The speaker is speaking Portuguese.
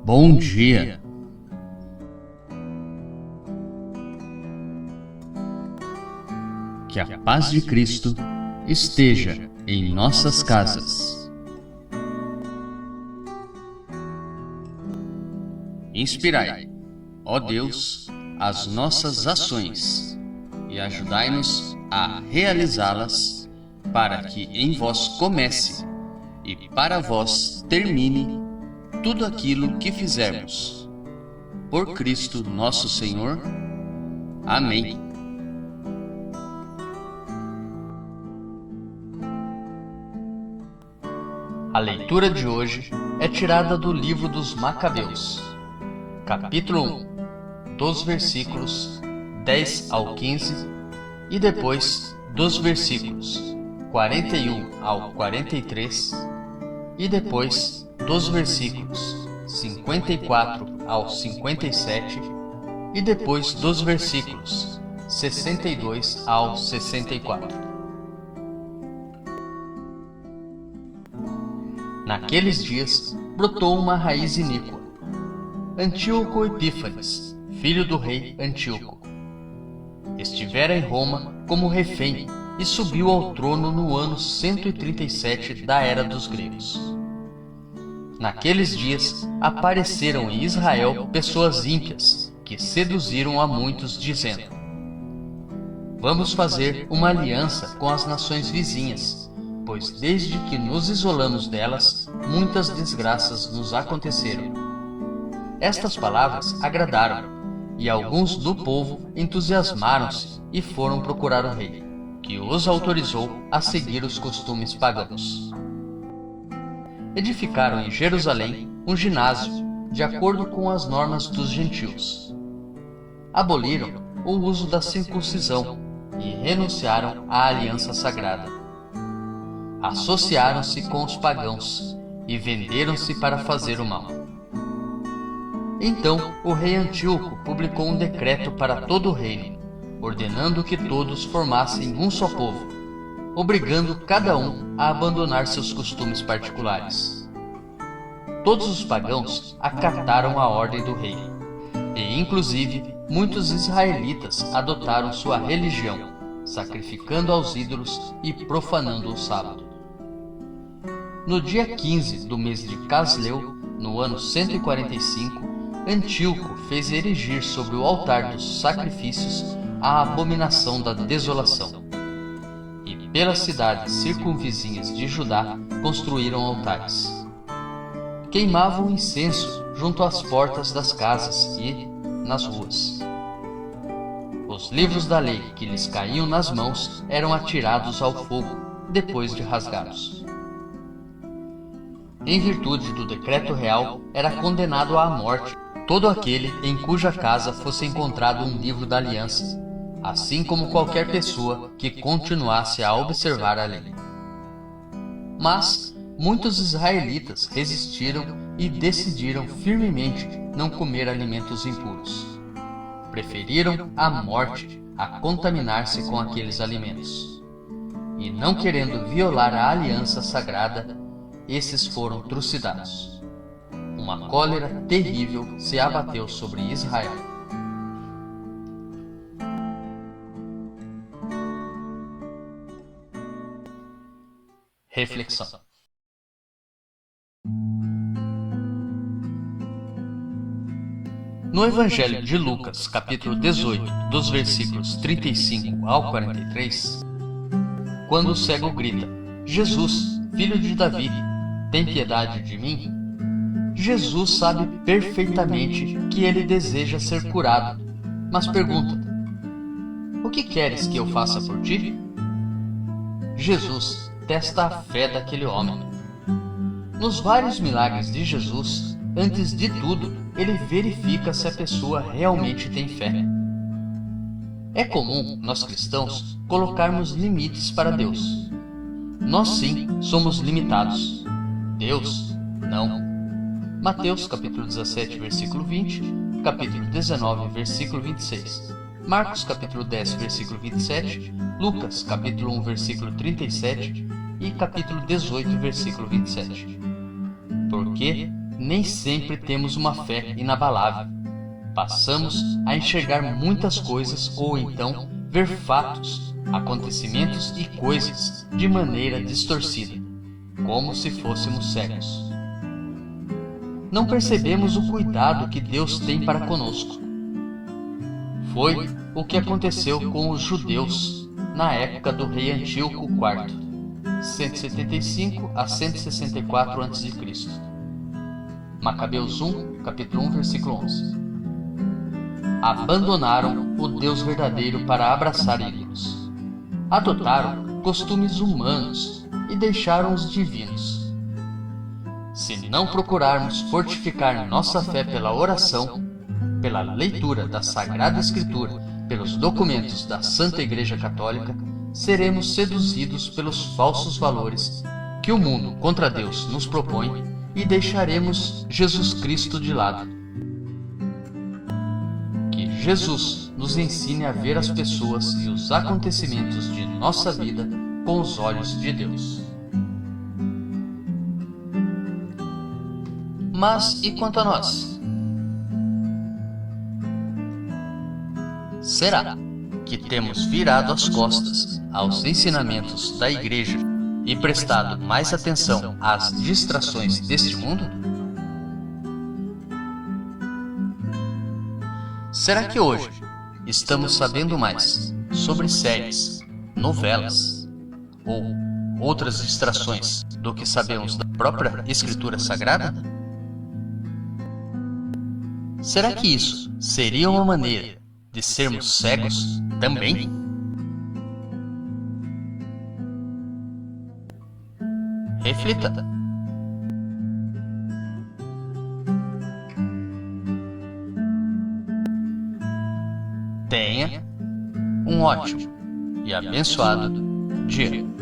Bom dia! Que a paz de Cristo esteja em nossas casas. Inspirai, ó Deus, as nossas ações e ajudai-nos a realizá-las, para que em vós comece e para vós termine tudo aquilo que fizermos. Por Cristo nosso Senhor. Amém. A leitura de hoje é tirada do livro dos Macabeus, capítulo 1, dos versículos 10 ao 15 e depois dos versículos 41 ao 43 e depois dos versículos 54 ao 57 e depois dos versículos 62 ao 64. Naqueles dias brotou uma raiz iníqua. Antíoco Epífanes, filho do rei Antíoco, estivera em Roma como refém e subiu ao trono no ano 137 da era dos gregos. Naqueles dias apareceram em Israel pessoas ímpias que seduziram a muitos, dizendo: Vamos fazer uma aliança com as nações vizinhas, pois desde que nos isolamos delas, muitas desgraças nos aconteceram. Estas palavras agradaram, e alguns do povo entusiasmaram-se e foram procurar o rei, que os autorizou a seguir os costumes pagãos. Edificaram em Jerusalém um ginásio, de acordo com as normas dos gentios. Aboliram o uso da circuncisão e renunciaram à aliança sagrada. Associaram-se com os pagãos e venderam-se para fazer o mal. Então o rei Antíoco publicou um decreto para todo o reino, ordenando que todos formassem um só povo, obrigando cada um a abandonar seus costumes particulares. Todos os pagãos acataram a ordem do rei, e inclusive muitos israelitas adotaram sua religião, sacrificando aos ídolos e profanando o sábado. No dia 15 do mês de Casleu, no ano 145, Antíoco fez erigir sobre o altar dos sacrifícios a abominação da desolação. E pelas cidades circunvizinhas de Judá construíram altares. Queimavam incenso junto às portas das casas e nas ruas. Os livros da lei que lhes caíam nas mãos eram atirados ao fogo depois de rasgados. Em virtude do decreto real, era condenado à morte todo aquele em cuja casa fosse encontrado um livro da aliança, assim como qualquer pessoa que continuasse a observar a lei. Mas muitos israelitas resistiram e decidiram firmemente não comer alimentos impuros. Preferiram a morte a contaminar-se com aqueles alimentos. E não querendo violar a aliança sagrada, esses foram trucidados. Uma cólera terrível se abateu sobre Israel. Reflexão. No Evangelho de Lucas, capítulo 18, dos versículos 35 ao 43, quando o cego grita: Jesus, filho de Davi, tem piedade de mim? Jesus sabe perfeitamente que ele deseja ser curado, mas pergunta: O que queres que eu faça por ti? Jesus testa a fé daquele homem. Nos vários milagres de Jesus, antes de tudo, ele verifica se a pessoa realmente tem fé. É comum, nós cristãos, colocarmos limites para Deus. Nós sim somos limitados. Deus, não. Mateus capítulo 17, versículo 20, capítulo 19, versículo 26, Marcos capítulo 10, versículo 27, Lucas capítulo 1, versículo 37 e capítulo 18, versículo 27. Porque nem sempre temos uma fé inabalável. Passamos a enxergar muitas coisas ou então ver fatos, acontecimentos e coisas de maneira distorcida, como se fôssemos cegos. Não percebemos o cuidado que Deus tem para conosco. Foi o que aconteceu com os judeus na época do rei Antíoco IV, 175 a 164 a.C. Macabeus 1, capítulo 1, versículo 11. Abandonaram o Deus verdadeiro para abraçar ídolos. Adotaram costumes humanos e deixaram os divinos. Se não procurarmos fortificar nossa fé pela oração, pela leitura da Sagrada Escritura, pelos documentos da Santa Igreja Católica, seremos seduzidos pelos falsos valores que o mundo contra Deus nos propõe e deixaremos Jesus Cristo de lado. Que Jesus nos ensine a ver as pessoas e os acontecimentos de nossa vida com os olhos de Deus. Mas e quanto a nós? Será que temos virado as costas aos ensinamentos da Igreja e prestado mais atenção às distrações deste mundo? Será que hoje estamos sabendo mais sobre séries, novelas ou outras distrações do que sabemos da própria Escritura Sagrada? Será que isso seria uma maneira de sermos cegos também? Reflita. Tenha um ótimo e abençoado dia.